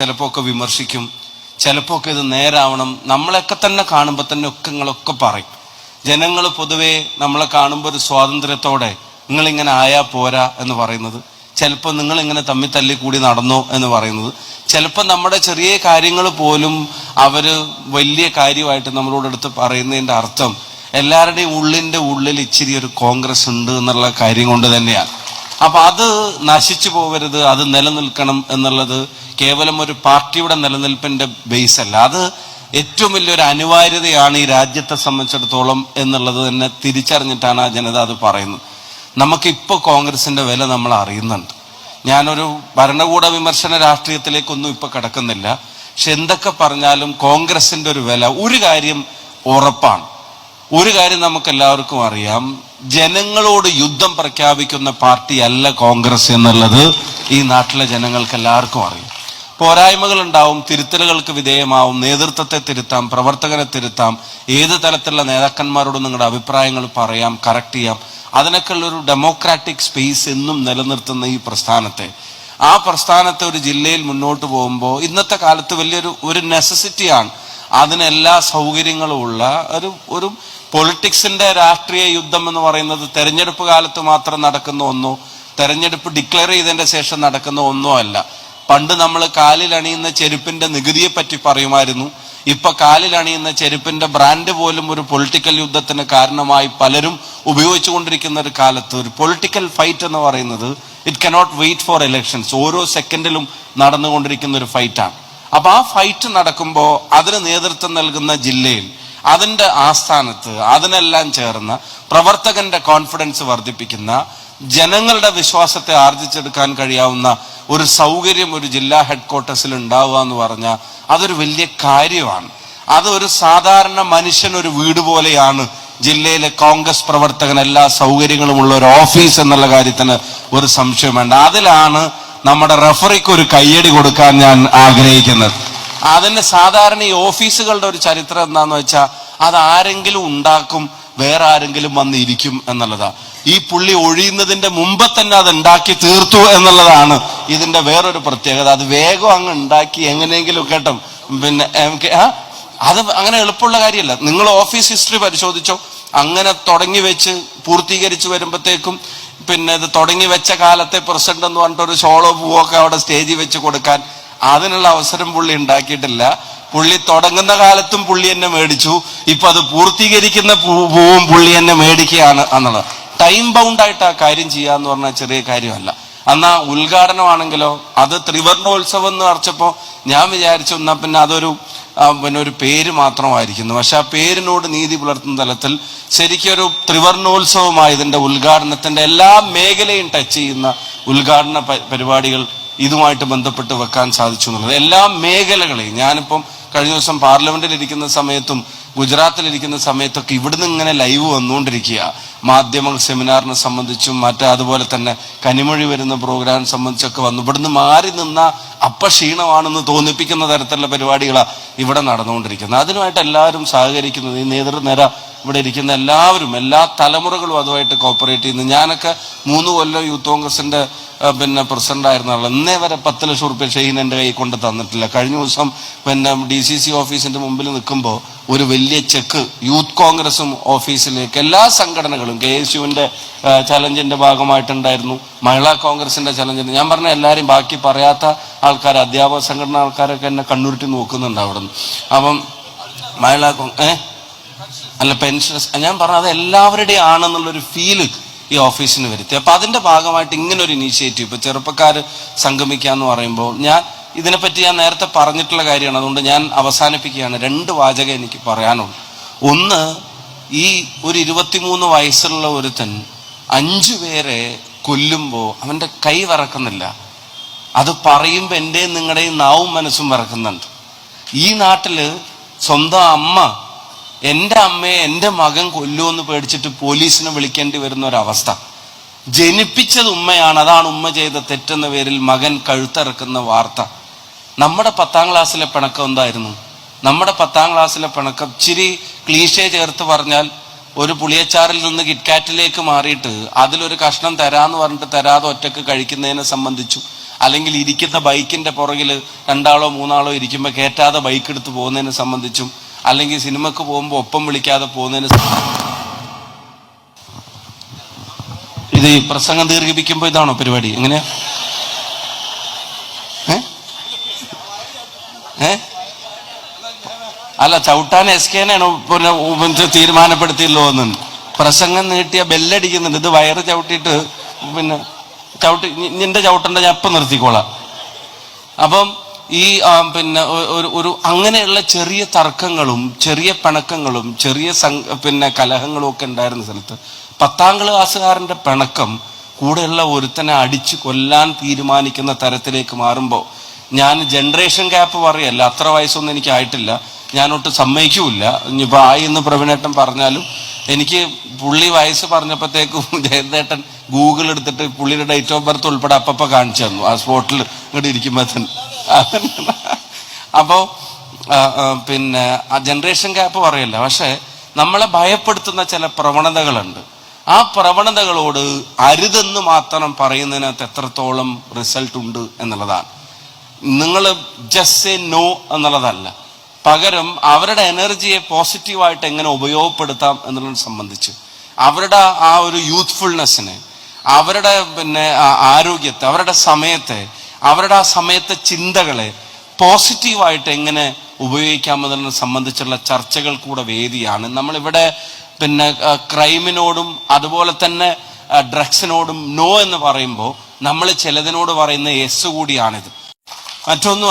ചിലപ്പോൾ ഒക്കെ വിമർശിക്കും, ചിലപ്പോൾ ഒക്കെ ഇത് നേരാവണം. നമ്മളൊക്കെ തന്നെ കാണുമ്പോൾ തന്നെ ഒക്കെ നിങ്ങളൊക്കെ പറയും. ജനങ്ങൾ പൊതുവെ നമ്മളെ കാണുമ്പോൾ ഒരു സ്വാതന്ത്ര്യത്തോടെ നിങ്ങളിങ്ങനെ ആയാ പോരാ എന്ന് പറയുന്നത്, ചിലപ്പോൾ നിങ്ങളിങ്ങനെ തമ്മിൽ തല്ലി കൂടി നടന്നോ എന്ന് പറയുന്നത്, ചിലപ്പോൾ നമ്മുടെ ചെറിയ കാര്യങ്ങൾ പോലും അവര് വലിയ കാര്യമായിട്ട് നമ്മളോട് എടുത്ത് പറയുന്നതിൻ്റെ അർത്ഥം എല്ലാവരുടെയും ഉള്ളിൽ ഇച്ചിരി ഒരു കോൺഗ്രസ് ഉണ്ട് എന്നുള്ള കാര്യം കൊണ്ട് തന്നെയാണ്. അപ്പൊ അത് നശിച്ചു പോകരുത്, അത് നിലനിൽക്കണം എന്നുള്ളത് കേവലം ഒരു പാർട്ടിയുടെ നിലനിൽപ്പിന്റെ ബേസ് അല്ല, അത് ഏറ്റവും വലിയൊരു അനിവാര്യതയാണ് ഈ രാജ്യത്തെ സംബന്ധിച്ചിടത്തോളം എന്നുള്ളത് തന്നെ തിരിച്ചറിഞ്ഞിട്ടാണ് ആ ജനത അത് പറയുന്നത്. നമുക്കിപ്പോൾ കോൺഗ്രസിന്റെ വില നമ്മൾ അറിയുന്നുണ്ട്. ഞാനൊരു ഭരണകൂട വിമർശന രാഷ്ട്രീയത്തിലേക്കൊന്നും ഇപ്പൊ കിടക്കുന്നില്ല. പക്ഷെ എന്തൊക്കെ പറഞ്ഞാലും കോൺഗ്രസിന്റെ ഒരു വില, ഒരു കാര്യം ഉറപ്പാണ്, ഒരു കാര്യം നമുക്ക് എല്ലാവർക്കും അറിയാം, ജനങ്ങളോട് യുദ്ധം പ്രഖ്യാപിക്കുന്ന പാർട്ടി അല്ല കോൺഗ്രസ് എന്നുള്ളത് ഈ നാട്ടിലെ ജനങ്ങൾക്ക് എല്ലാവർക്കും അറിയാം. പോരായ്മകൾ ഉണ്ടാവും, തിരുത്തലുകൾക്ക് വിധേയമാവും, നേതൃത്വത്തെ തിരുത്താം, പ്രവർത്തകരെ തിരുത്താം, ഏത് തലത്തിലുള്ള നേതാക്കന്മാരോട് നിങ്ങളുടെ അഭിപ്രായങ്ങൾ പറയാം, കറക്റ്റ് ചെയ്യാം. അതിനൊക്കെയുള്ള ഒരു ഡെമോക്രാറ്റിക് സ്പേസ് എന്നും നിലനിർത്തുന്ന ഈ പ്രസ്ഥാനത്തെ, ആ പ്രസ്ഥാനത്തെ ഒരു ജില്ലയിൽ മുന്നോട്ട് പോകുമ്പോൾ ഇന്നത്തെ കാലത്ത് വലിയൊരു നെസസിറ്റിയാണ്. അതിനെല്ലാ സൗകര്യങ്ങളും ഉള്ള ഒരു പൊളിറ്റിക്സിന്റെ രാഷ്ട്രീയ യുദ്ധം എന്ന് പറയുന്നത് തെരഞ്ഞെടുപ്പ് കാലത്ത് മാത്രം നടക്കുന്ന ഒന്നോ, തെരഞ്ഞെടുപ്പ് ഡിക്ലെയർ ചെയ്തതിന്റെ ശേഷം നടക്കുന്ന ഒന്നോ അല്ല. പണ്ട് നമ്മൾ കാലിൽ അണിയുന്ന ചെരുപ്പിന്റെ നികുതിയെ പറ്റി പറയുമായിരുന്നു. ഇപ്പൊ കാലിൽ അണിയുന്ന ചെരുപ്പിന്റെ ബ്രാൻഡ് പോലും ഒരു പൊളിറ്റിക്കൽ യുദ്ധത്തിന് കാരണമായി പലരും ഉപയോഗിച്ചുകൊണ്ടിരിക്കുന്ന ഒരു കാലത്ത് ഒരു പൊളിറ്റിക്കൽ ഫൈറ്റ് എന്ന് പറയുന്നത് it cannot wait for elections, ഓരോ സെക്കൻഡിലും നടന്നുകൊണ്ടിരിക്കുന്ന ഒരു ഫൈറ്റാണ്. അപ്പൊ ആ ഫൈറ്റ് നടക്കുമ്പോൾ അതിന് നേതൃത്വം നൽകുന്ന ജില്ലയിൽ, അതിന്റെ ആസ്ഥാനത്ത് അതിനെല്ലാം ചേർന്ന പ്രവർത്തകന്റെ കോൺഫിഡൻസ് വർദ്ധിപ്പിക്കുന്ന, ജനങ്ങളുടെ വിശ്വാസത്തെ ആർജിച്ചെടുക്കാൻ കഴിയാവുന്ന ഒരു സൗകര്യം ഒരു ജില്ലാ ഹെഡ്ക്വാർട്ടേഴ്സിൽ ഉണ്ടാവുക എന്ന് പറഞ്ഞാൽ അതൊരു വലിയ കാര്യമാണ്. അതൊരു സാധാരണ മനുഷ്യനൊരു വീട് പോലെയാണ് ജില്ലയിലെ കോൺഗ്രസ് പ്രവർത്തകൻ എല്ലാ സൗകര്യങ്ങളുമുള്ള ഒരു ഓഫീസ് എന്നുള്ള കാര്യത്തിന് ഒരു സംശയം വേണ്ട. അതിലാണ് നമ്മുടെ റഫറിക്ക് ഒരു കയ്യടി കൊടുക്കാൻ ഞാൻ ആഗ്രഹിക്കുന്നത്. അതിന് സാധാരണ ഈ ഓഫീസുകളുടെ ഒരു ചരിത്രം എന്താന്ന് വെച്ചാൽ അത് ആരെങ്കിലും ഉണ്ടാക്കും, വേറെ ആരെങ്കിലും വന്ന് ഇരിക്കും എന്നുള്ളതാ. ഈ പുള്ളി ഒഴിയുന്നതിന്റെ മുമ്പ് തന്നെ അത് ഉണ്ടാക്കി തീർത്തു എന്നുള്ളതാണ് ഇതിന്റെ വേറൊരു പ്രത്യേകത. അത് വേഗം അങ്ങ് ഉണ്ടാക്കി എങ്ങനെയെങ്കിലും കേട്ടോ, പിന്നെ അത് അങ്ങനെ എളുപ്പമുള്ള കാര്യമല്ല. നിങ്ങൾ ഓഫീസ് ഹിസ്റ്ററി പരിശോധിച്ചോ, അങ്ങനെ തുടങ്ങി വെച്ച് പൂർത്തീകരിച്ചു വരുമ്പോഴത്തേക്കും പിന്നെ ഇത് തുടങ്ങി വെച്ച കാലത്തെ പ്രസിഡന്റ് എന്ന് പറഞ്ഞിട്ട് ഒരു ഷോളോ പൂവൊക്കെ അവിടെ സ്റ്റേജിൽ വെച്ച് കൊടുക്കാൻ അതിനുള്ള അവസരം പുള്ളി ഉണ്ടാക്കിയിട്ടില്ല. പുള്ളി തുടങ്ങുന്ന കാലത്തും പുള്ളി എന്നെ മേടിച്ചു, ഇപ്പൊ അത് പൂർത്തീകരിക്കുന്ന പൂവും പുള്ളി എന്നെ മേടിക്കുകയാണ് എന്നുള്ളത്. ടൈം ബൗണ്ട് ആയിട്ട് ആ കാര്യം ചെയ്യാന്ന് പറഞ്ഞാൽ ചെറിയ കാര്യമല്ല. എന്നാ ഉദ്ഘാടനമാണെങ്കിലോ അത് ത്രിവർണോത്സവം എന്ന് പറഞ്ഞപ്പോ ഞാൻ വിചാരിച്ചു എന്നാ പിന്നെ അതൊരു ഒരു പേര് മാത്രമായിരിക്കുന്നു. പക്ഷെ ആ പേരിനോട് നീതി പുലർത്തുന്ന തലത്തിൽ ശരിക്കൊരു ത്രിവർണോത്സവമായി ഇതിന്റെ ഉദ്ഘാടനത്തിന്റെ എല്ലാ മേഖലയും ടച്ച് ചെയ്യുന്ന ഉദ്ഘാടന പരിപാടികൾ ഇതുമായിട്ട് ബന്ധപ്പെട്ട് വെക്കാൻ സാധിച്ചു എന്നുള്ളത്. എല്ലാ മേഖലകളെയും, ഞാനിപ്പം കഴിഞ്ഞ ദിവസം പാർലമെന്റിൽ ഇരിക്കുന്ന സമയത്തും ഗുജറാത്തിലിരിക്കുന്ന സമയത്തൊക്കെ ഇവിടുന്ന് ഇങ്ങനെ ലൈവ് വന്നുകൊണ്ടിരിക്കുക. മാധ്യമ സെമിനാറിനെ സംബന്ധിച്ചും അതുപോലെ തന്നെ കനിമൊഴി വരുന്ന പ്രോഗ്രാം സംബന്ധിച്ചൊക്കെ വന്നു. ഇവിടുന്ന് മാറി നിന്ന ക്ഷീണമാണെന്ന് തോന്നിപ്പിക്കുന്ന തരത്തിലുള്ള പരിപാടികളാണ് ഇവിടെ നടന്നുകൊണ്ടിരിക്കുന്നത്. അതിനുമായിട്ട് എല്ലാവരും സഹകരിക്കുന്നത്, ഈ നേതൃനിര ഇവിടെ ഇരിക്കുന്ന എല്ലാവരും, എല്ലാ തലമുറകളും അതുമായിട്ട് കോപ്പറേറ്റ് ചെയ്യുന്നു. ഞാനൊക്കെ 3 കൊല്ലം യൂത്ത് കോൺഗ്രസിന്റെ പിന്നെ പ്രസിഡന്റ് ആയിരുന്നുള്ള ഇന്നേ വരെ 10 ലക്ഷം റുപ്യ ഷെയ്ൻ എൻ്റെ കൈ കൊണ്ട് തന്നിട്ടില്ല. കഴിഞ്ഞ ദിവസം പിന്നെ DCC ഓഫീസിന്റെ മുമ്പിൽ നിൽക്കുമ്പോൾ ഒരു വലിയ ചെക്ക് യൂത്ത് കോൺഗ്രസും ഓഫീസിലേക്ക് എല്ലാ സംഘടനകളും, KSUവിന്റെ ചലഞ്ചിന്റെ ഭാഗമായിട്ടുണ്ടായിരുന്നു, മഹിളാ കോൺഗ്രസിന്റെ ചലഞ്ചിന്റെ, ഞാൻ പറഞ്ഞ എല്ലാവരും ബാക്കി പറയാത്ത ആൾക്കാർ, അധ്യാപക സംഘടന ആൾക്കാരൊക്കെ എന്നെ കണ്ണുരുട്ടി നോക്കുന്നുണ്ട് അവിടെ നിന്ന്. അപ്പം മഹിളാ അല്ല പെൻഷൻ, ഞാൻ പറഞ്ഞത് എല്ലാവരുടെയും ആണെന്നുള്ളൊരു ഫീല് ഈ ഓഫീസിന് വരുത്തി. അപ്പൊ അതിന്റെ ഭാഗമായിട്ട് ഇങ്ങനെ ഒരു ഇനീഷ്യേറ്റീവ്, ഇപ്പൊ ചെറുപ്പക്കാർ സംഗമിക്കാന്ന് പറയുമ്പോൾ ഇതിനെപ്പറ്റി ഞാൻ നേരത്തെ പറഞ്ഞിട്ടുള്ള കാര്യമാണ്, അതുകൊണ്ട് ഞാൻ അവസാനിപ്പിക്കുകയാണ്. 2 വാചകം എനിക്ക് പറയാനുള്ളൂ. ഒന്ന്, ഈ ഒരു 23 വയസ്സുള്ള ഒരുത്തൻ 5 പേരെ കൊല്ലുമ്പോൾ അവന്റെ കൈ വിറക്കുന്നില്ല. അത് പറയുമ്പോൾ എന്റെയും നിങ്ങളുടെയും നാവും മനസ്സും വിറക്കുന്നുണ്ട്. ഈ നാട്ടില് സ്വന്തം അമ്മ, എൻ്റെ അമ്മയെ എൻ്റെ മകൻ കൊല്ലുമെന്ന് പേടിച്ചിട്ട് പോലീസിനെ വിളിക്കേണ്ടി വരുന്ന ഒരവസ്ഥ. ജനിപ്പിച്ചത് ഉമ്മയാണ്, അതാണ് ഉമ്മ ചെയ്ത തെറ്റെന്ന പേരിൽ മകൻ കഴുത്തിറക്കുന്ന വാർത്ത. നമ്മുടെ 10ാം ക്ലാസ്സിലെ പിണക്കം എന്തായിരുന്നു? നമ്മുടെ 10ാം ക്ലാസ്സിലെ പിണക്കം ഇച്ചിരി ക്ലീഷേ ചേർത്ത് പറഞ്ഞാൽ ഒരു പുളിയച്ചാറിൽ നിന്ന് കിറ്റ്കാറ്റിലേക്ക് മാറിയിട്ട് അതിലൊരു കഷ്ണം തരാന്ന് പറഞ്ഞിട്ട് തരാതെ ഒറ്റക്ക് കഴിക്കുന്നതിനെ സംബന്ധിച്ചു. അല്ലെങ്കിൽ ഇരിക്കുന്ന ബൈക്കിന്റെ പുറകിൽ 2 ആളോ 3 ആളോ ഇരിക്കുമ്പോൾ കയറ്റാതെ ബൈക്ക് എടുത്ത് പോകുന്നതിനെ സംബന്ധിച്ചും, അല്ലെങ്കിൽ സിനിമക്ക് പോകുമ്പോൾ ഒപ്പം വിളിക്കാതെ പോകുന്നതിന് ഇത് ഈ പ്രസംഗം ദീർഘിപ്പിക്കുമ്പോൾ ഇതാണോ പരിപാടി? എങ്ങനെയാ? അല്ല, ചവിട്ടാൻ SK-നാണോ പിന്നെ തീരുമാനപ്പെടുത്തിയല്ലോ എന്ന്. പ്രസംഗം നീട്ടിയ ബെല്ലടിക്കുന്നുണ്ട്. ഇത് വയറ് ചവിട്ടിയിട്ട് പിന്നെ നിന്റെ ചവിട്ടണ്ട, ഞാൻ ഇപ്പം നിർത്തിക്കോളാം. അപ്പം ഈ പിന്നെ ഒരു അങ്ങനെയുള്ള ചെറിയ തർക്കങ്ങളും ചെറിയ പിണക്കങ്ങളും ചെറിയ പിന്നെ കലഹങ്ങളും ഒക്കെ ഉണ്ടായിരുന്ന സ്ഥലത്ത് 10ാം ക്ലാസ്സുകാരന്റെ പിണക്കം കൂടെയുള്ള ഒരുത്തനെ അടിച്ചു കൊല്ലാൻ തീരുമാനിക്കുന്ന തരത്തിലേക്ക് മാറുമ്പോൾ, ഞാൻ ജനറേഷൻ ഗ്യാപ്പ് പറയല്ല, അത്ര വയസ്സൊന്നും എനിക്ക് ആയിട്ടില്ല, ഞാനൊട്ട് സമ്മതിക്കൂല. ഇനിയിപ്പോൾ എന്ന് പ്രവീണേട്ടൻ പറഞ്ഞാലും എനിക്ക് പുള്ളി വയസ്സ് പറഞ്ഞപ്പോഴത്തേക്കും ജയന്തേട്ടൻ ഗൂഗിൾ എടുത്തിട്ട് പുള്ളിയുടെ ഡേറ്റ് ഓഫ് ബർത്ത് ഉൾപ്പെടെ അപ്പപ്പ കാണിച്ചു തന്നു ആ സ്പോട്ടിൽ ഇങ്ങോട്ട് ഇരിക്കുമ്പോൾ തന്നെ. അപ്പോൾ പിന്നെ ആ ജനറേഷൻ ഗ്യാപ്പ് പറയല്ല, പക്ഷെ നമ്മളെ ഭയപ്പെടുത്തുന്ന ചില പ്രവണതകളുണ്ട്. ആ പ്രവണതകളോട് അരുതെന്ന് മാത്രം പറയുന്നതിനകത്ത് എത്രത്തോളം റിസൾട്ട് ഉണ്ട് എന്നുള്ളതാണ്. നിങ്ങൾ ജസ്റ്റ് സേ നോ എന്നുള്ളതല്ല, പകരം അവരുടെ എനർജിയെ പോസിറ്റീവായിട്ട് എങ്ങനെ ഉപയോഗപ്പെടുത്താം എന്നുള്ളത് സംബന്ധിച്ച്, അവരുടെ ആ ഒരു യൂത്ത്ഫുൾനെസ്സിനെ, അവരുടെ പിന്നെ ആരോഗ്യത്തെ, അവരുടെ സമയത്തെ, അവരുടെ ആ സമയത്തെ ചിന്തകളെ പോസിറ്റീവായിട്ട് എങ്ങനെ ഉപയോഗിക്കാമെന്നുള്ളത് സംബന്ധിച്ചുള്ള ചർച്ചകൾ കൂടെ വേദിയാണ്. നമ്മളിവിടെ പിന്നെ ക്രൈമിനോടും അതുപോലെ തന്നെ ഡ്രഗ്സിനോടും നോ എന്ന് പറയുമ്പോൾ നമ്മൾ ചിലതിനോട് പറയുന്ന യെസ് കൂടിയാണിത്. മറ്റൊന്നും